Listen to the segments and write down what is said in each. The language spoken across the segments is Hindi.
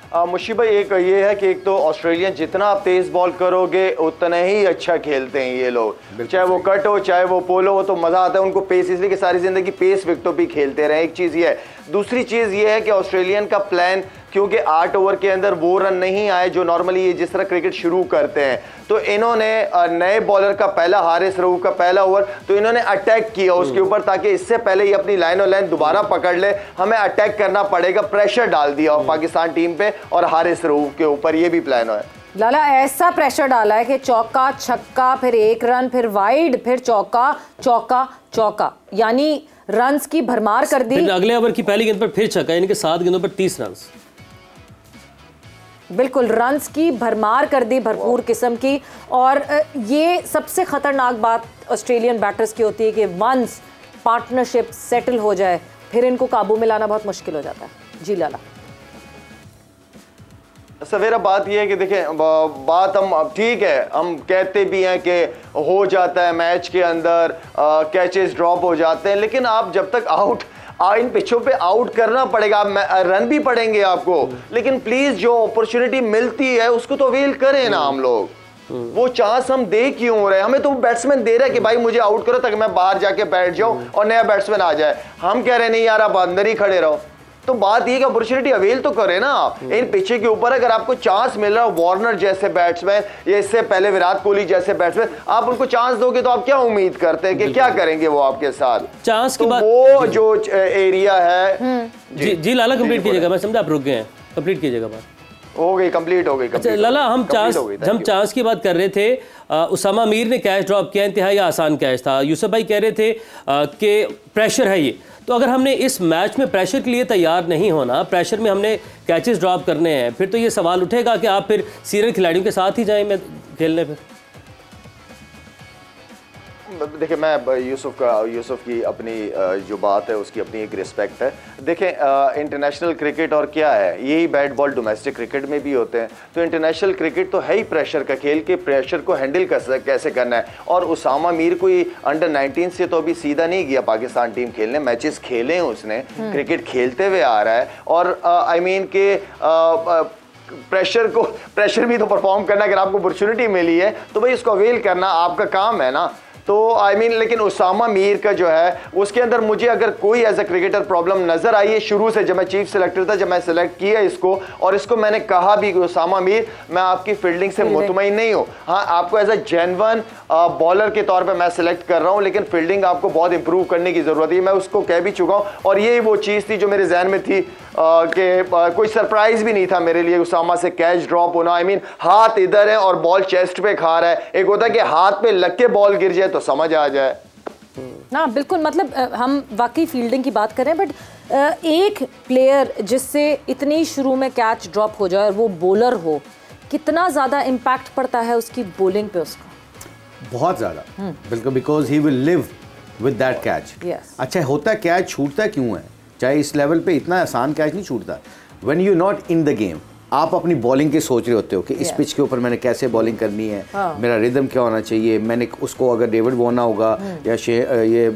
मुशीब भाई, एक ये है कि एक तो ऑस्ट्रेलियन जितना आप तेज बॉल करोगे उतना ही अच्छा खेलते हैं ये लोग, चाहे वो कट हो चाहे वो पोलो हो, तो मजा आता है उनको पेस, इसलिए कि सारी जिंदगी पेस विकेटों पे खेलते रहे। एक चीज ये है। दूसरी चीज ये है कि ऑस्ट्रेलियन का प्लान, क्योंकि 8 ओवर के अंदर वो रन नहीं आए जो नॉर्मली ये जिस तरह क्रिकेट शुरू करते हैं, तो इन्होंने नए बॉलर का पहला, हारिस रऊफ का पहला ओवर, तो इन्होंने अटैक किया उसके ऊपर ताकि इससे पहले ये अपनी लाइन और लाइन दोबारा पकड़ ले, हमें अटैक करना पड़ेगा, प्रेशर डाल दिया पाकिस्तान टीम पे और हारिस रऊफ के ऊपर। ये भी प्लान है लाला, ऐसा प्रेशर डाला है कि चौका छक्का, फिर 1 रन, फिर वाइड, फिर चौका चौका चौका, यानी रन्स की भरमार कर दी। अगले ओवर की पहली गेंद पर फिर छक्का, यानी कि 7 गेंदों पर 30 रन। बिल्कुल, रन्स की भरमार कर दी, भरपूर किस्म की। और ये सबसे खतरनाक बात ऑस्ट्रेलियन बैटर्स की होती है कि वंस पार्टनरशिप सेटल हो जाए फिर इनको काबू में लाना बहुत मुश्किल हो जाता है। जी लाला। सवेरा बात यह है कि देखें, बात हम ठीक है, हम कहते भी हैं कि हो जाता है मैच के अंदर, कैचेस ड्रॉप हो जाते हैं, लेकिन आप जब तक इन पिचों पे आउट करना पड़ेगा, रन भी पड़ेंगे आपको, लेकिन प्लीज जो अपॉर्चुनिटी मिलती है उसको तो अवेल करें ना हम लोग। वो चांस हम दे क्यों रहे? हमें तो बैट्समैन दे रहा है कि भाई मुझे आउट करो ताकि मैं बाहर जाके बैठ जाऊं और नया बैट्समैन आ जाए। हम कह रहे नहीं यार आप अंदर ही खड़े रहो। तो बात ये कि अपॉर्चुनिटी अवेल तो करे ना आप। इन पिछे के ऊपर अगर आपको चांस मिल रहा है, वार्नर जैसे बैट्समैन या इससे पहले विराट कोहली जैसे बैट्समैन, आप उनको चांस दोगे तो आप क्या उम्मीद करते हैं कि क्या करेंगे वो आपके साथ? चांस तो की बात, वो जो एरिया है। जी लाला, कंप्लीट कीजिएगा, मैं समझा आप रुक गए हैं, कंप्लीट कीजिएगा बात। हो गई, कंप्लीट हो गई। अच्छा लाला, हम चांस की बात कर रहे थे। उसामा मीर ने कैच ड्रॉप किया, इंतहाई आसान कैच था। यूसुफ भाई कह रहे थे कि प्रेशर है ये, तो अगर हमने इस मैच में प्रेशर के लिए तैयार नहीं होना, प्रेशर में हमने कैचेस ड्रॉप करने हैं, फिर तो ये सवाल उठेगा कि आप फिर सीनियर खिलाड़ियों के साथ ही जाएं खेलने। फिर देखिए, मैं यूसुफ की अपनी जो बात है उसकी अपनी एक रिस्पेक्ट है। देखें, इंटरनेशनल क्रिकेट और क्या है, यही बैट बॉल डोमेस्टिक क्रिकेट में भी होते हैं। तो इंटरनेशनल क्रिकेट तो है ही प्रेशर का खेल, के प्रेशर को हैंडल कैसे करना है। और उसामा मीर कोई अंडर 19 से तो अभी सीधा नहीं गया पाकिस्तान टीम खेलने, मैचेस खेले हैं उसने, क्रिकेट खेलते हुए आ रहा है। और आई मीन के प्रेशर भी तो परफॉर्म करना, अगर आपको अपॉर्चुनिटी मिली है तो भाई उसको अवेल करना आपका काम है ना। तो आई मीन लेकिन उसामा मीर का जो है उसके अंदर मुझे अगर कोई एज अ क्रिकेटर प्रॉब्लम नजर आई है शुरू से, जब मैं चीफ सिलेक्टर था, जब मैं सिलेक्ट किया इसको, और इसको मैंने कहा भी कि उसामा मीर, मैं आपकी फील्डिंग से मुतमईन नहीं हूँ। हाँ, आपको एज अ जेन्युइन बॉलर के तौर पे मैं सिलेक्ट कर रहा हूँ, लेकिन फील्डिंग आपको बहुत इंप्रूव करने की जरूरत है। मैं उसको कह भी चुका हूँ, और यही वो चीज़ थी जो मेरे जहन में थी कि कोई सरप्राइज भी नहीं था मेरे लिए उसामा से कैच ड्रॉप होना। आई मीन हाथ इधर है और बॉल चेस्ट पे खा रहा है, एक होता है कि हाथ पे लग के बॉल गिर जाए तो समझ आ जाए ना। बिल्कुल, मतलब हम वाकई फील्डिंग की बात करें, बट एक प्लेयर जिससे इतनी शुरू में कैच ड्रॉप हो जाए और वो बॉलर हो, कितना ज़्यादा इम्पैक्ट पड़ता है उसकी बॉलिंग पे उसका? बहुत ज़्यादा, बिल्कुल, because he will live with that catch. अच्छा, होता है कैच छूटता क्यों है? चाहे इस लेवल पे इतना आसान कैच नहीं छूटता। When you not in the game, आप अपनी बॉलिंग के सोच रहे होते हो कि इस पिच के ऊपर मैंने कैसे बॉलिंग करनी है, मेरा रिदम क्या होना चाहिए, मैंने उसको अगर डेविड वॉर्नर होगा या ये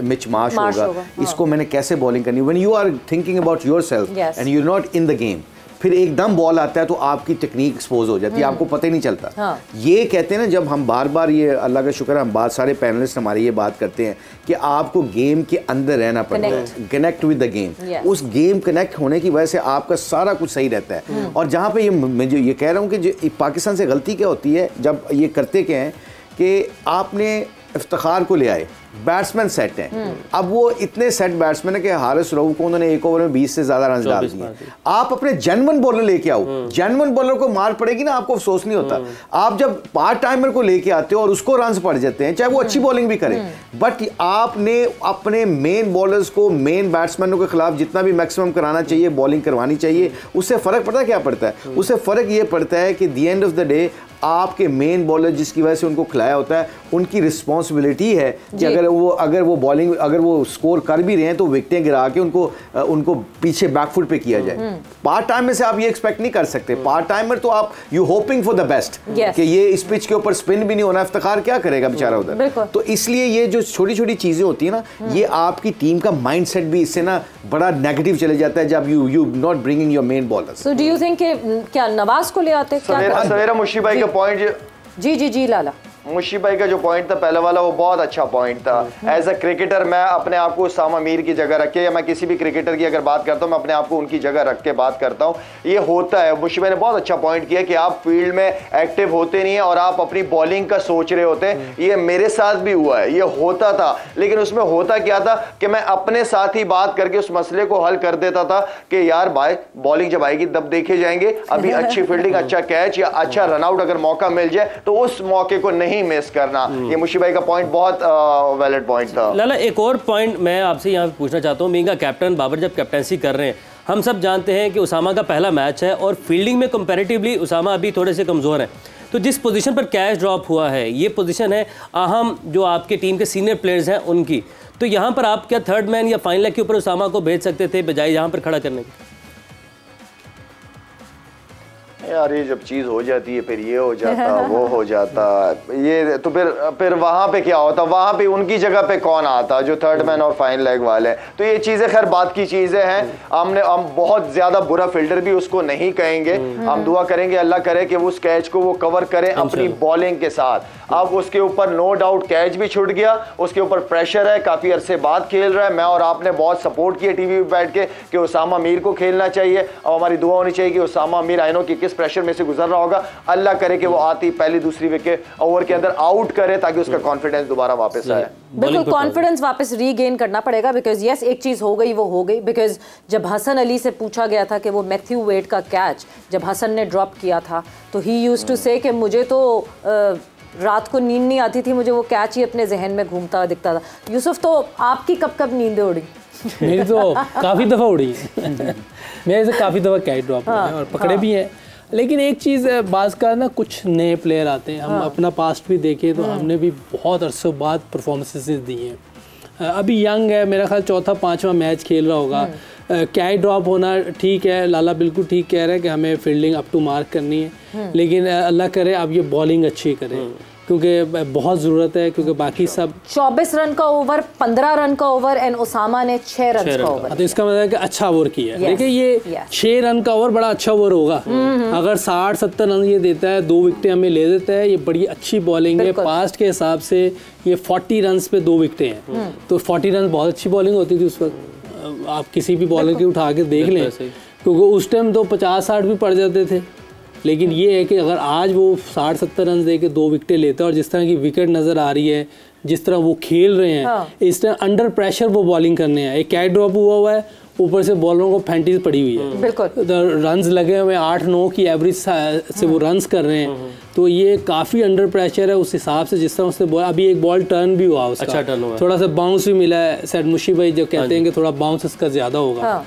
मिच मार्श होगा, इसको मैंने कैसे बॉलिंग करनी है। When you are thinking about yourself and you are not in the game, फिर एकदम बॉल आता है तो आपकी टेक्निक एक्सपोज हो जाती है, आपको पता ही नहीं चलता। ये कहते हैं ना, जब हम बार बार, ये अल्लाह का शुक्र है, हम बहुत सारे पैनलिस्ट हमारे ये बात करते हैं कि आपको गेम के अंदर रहना पड़ता है, कनेक्ट विद द गेम। उस गेम कनेक्ट होने की वजह से आपका सारा कुछ सही रहता है। और जहाँ पे मैं जो ये कह रहा हूँ कि जो पाकिस्तान से गलती क्या होती है, जब ये करते क्या हैं कि आपने इफ्तिखार को ले आए, बैट्समैन सेट हैं, अब वो इतने सेट बैट्समैन है कि हारिस रऊफ को उन्होंने एक ओवर में 20 से ज्यादा रन डाल दिए। आप अपने जेन्युइन बॉलर लेके आओ, जेन्युइन बॉलर को मार पड़ेगी ना, आपको अफसोस नहीं होता। आप जब पार्ट टाइमर को लेके आते हो और उसको रन पड़ जाते हैं, चाहे वो अच्छी बॉलिंग भी करे, बट आपने अपने मेन बॉलर्स को, मेन बैट्समैनों के खिलाफ जितना भी मैक्सिमम कराना चाहिए, बॉलिंग करवानी चाहिए। उससे फर्क पड़ता है क्या पड़ता है? उससे फर्क ये पड़ता है कि the end of the day आपके मेन बॉलर जिसकी वजह से उनको खिलाया होता है, उनकी रिस्पॉन्सिबिलिटी है कि अगर अगर वो बॉलिंग अगर वो स्कोर कर भी रहे हैं तो विकेटें गिरा के उनको पीछे बैकफुट पे किया जाए। पार्ट टाइमर से आप ये एक्सपेक्ट नहीं कर सकते। पार्ट टाइमर तो आप you hoping for the best कि ये इस पिच के ऊपर स्पिन भी नहीं होना, इफ्तिखार क्या करेगा बेचारा उधर। तो इसलिए ये जो छोटी छोटी चीजें होती है ना, ये आपकी टीम का माइंडसेट भी इससे ना बड़ा नेगेटिव चले जाता है जब you not bringing your main bowlers. So do you think क्या नवाज को ले आते? सवेरा मुशी भाई का पॉइंट, जी लाला, मुशी भाई का जो पॉइंट था पहले वाला, वो बहुत अच्छा पॉइंट था। एज अ क्रिकेटर मैं अपने आप को उसामा मीर की जगह रख के, या मैं किसी भी क्रिकेटर की अगर बात करता हूँ, मैं अपने आप को उनकी जगह रख के बात करता हूँ। ये होता है, मुशी भाई ने बहुत अच्छा पॉइंट किया कि आप फील्ड में एक्टिव होते नहीं है और आप अपनी बॉलिंग का सोच रहे होते हैं। ये मेरे साथ भी हुआ है, ये होता था, लेकिन उसमें होता क्या था कि मैं अपने साथ ही बात करके उस मसले को हल कर देता था कि यार भाई बॉलिंग जब आएगी तब देखे जाएंगे, अभी अच्छी फील्डिंग, अच्छा कैच या अच्छा रनआउट अगर मौका मिल जाए तो उस मौके को नहीं मिस करना। ये मुशी भाई का पॉइंट बहुत वैलिड पॉइंट था। लाला, एक और पॉइंट मैं आपसे यहाँ पे पूछना चाहता हूँ। मींगा कैप्टन बाबर जब कैप्टनसी कर रहे हैं, हम सब जानते हैं कि उसामा का पहला मैच है और फील्डिंग में कंपैरेटिवली उसामा अभी थोड़े से कमज़ोर हैं। तो जिस पोजीशन पर कैच ड्रॉप हुआ है, ये पोजीशन है अहम जो आपके टीम के सीनियर प्लेयर्स हैं उनकी। तो यहाँ पर आप क्या थर्ड मैन या फाइनल लेग के ऊपर उसामा को भेज सकते थे बजाय यहाँ पर खड़ा करने के? यार ये जब चीज हो जाती है फिर ये हो जाता वो हो जाता, ये तो फिर वहां पे क्या होता, वहां पे उनकी जगह पे कौन आता जो थर्ड मैन और फाइनल लेग वाले। तो ये चीजें खैर बात की चीजें हैं। हम बहुत ज्यादा बुरा फील्डर भी उसको नहीं कहेंगे। हम दुआ करेंगे अल्लाह करे कि वो उस कैच को वो कवर करे अपनी बॉलिंग के साथ। अब उसके ऊपर नो डाउट कैच भी छूट गया, उसके ऊपर प्रेशर है, काफी अरसे बाद खेल रहा है। मैं और आपने बहुत सपोर्ट किया टीवी पे बैठ के कि उसामा मीर को खेलना चाहिए और हमारी दुआ होनी चाहिए कि उसामा मीर आई नो कि किस प्रेशर में से गुजर रहा होगा, अल्लाह करे कि वो आती पहली दूसरी विकेट ओवर के अंदर आउट करे ताकि उसका कॉन्फिडेंस दोबारा वापस आए। बिल्कुल कॉन्फिडेंस वापस रीगेन करना पड़ेगा। बिकॉज यस, एक चीज हो गई वो हो गई। बिकॉज जब हसन अली से पूछा गया था कि वो मैथ्यू वेड का कैच जब हसन ने ड्रॉप किया था तो ही यूज्ड टू से कि मुझे तो रात को नींद नहीं आती थी, मुझे वो कैच ही अपने जहन में घूमता हुआ दिखता था। यूसुफ, तो आपकी कब कब नींदें उड़ी? मेरी तो काफ़ी दफ़ा उड़ी मेरे से काफ़ी दफ़ा कैच ड्रॉप हुए हैं और पकड़े भी हैं। लेकिन एक चीज़ बाज़ का ना, कुछ नए प्लेयर आते हैं, हम अपना पास्ट भी देखें तो हमने भी बहुत अरसों बाद परफॉर्मेंसेस दी हैं। अभी यंग है, मेरा ख्याल चौथा पांचवा मैच खेल रहा होगा। कैच ड्रॉप होना ठीक है, लाला बिल्कुल ठीक कह रहा है कि हमें फील्डिंग अप टू मार्क करनी है, लेकिन अल्लाह करे अब ये बॉलिंग अच्छी करे क्योंकि बहुत ज़रूरत है, क्योंकि बाकी सब 24 रन का ओवर, 15 रन का ओवर एंड उसामा ने 6 रन का ओवर। तो इसका मतलब है कि अच्छा ओवर किया है। देखिए ये 6 रन का ओवर बड़ा अच्छा ओवर होगा। अगर 60-70 रन ये देता है, 2 विकेटें हमें ले देता है, ये बड़ी अच्छी बॉलिंग है। पास्ट के हिसाब से ये 40 रन पे 2 विकेटें हैं, तो 40 रन बहुत अच्छी बॉलिंग होती थी उस वक्त। आप किसी भी बॉलर की उठा के देख लें, क्योंकि उस टाइम तो 50-60 भी पड़ जाते थे। लेकिन ये है कि अगर आज वो 60-70 रन दे के 2 विकेटें लेता है और जिस तरह की विकेट नज़र आ रही है, जिस तरह वो खेल रहे हैं, इस तरह अंडर प्रेशर वो बॉलिंग करने हैं। एक कैच ड्रॉप हुआ है, ऊपर से बॉलरों को फैंटीज पड़ी हुई है, बिल्कुल रन्स लगे हुए 8-9 की एवरेज से वो रन्स कर रहे हैं। तो ये काफ़ी अंडर प्रेशर है उस हिसाब से जिस तरह उसने बॉल, अभी एक बॉल टर्न भी हुआ उसका, अच्छा टर्न हुआ, थोड़ा सा बाउंस भी मिला है। सैड मुशी भाई जो कहते हैं कि थोड़ा बाउंस इसका ज़्यादा होगा।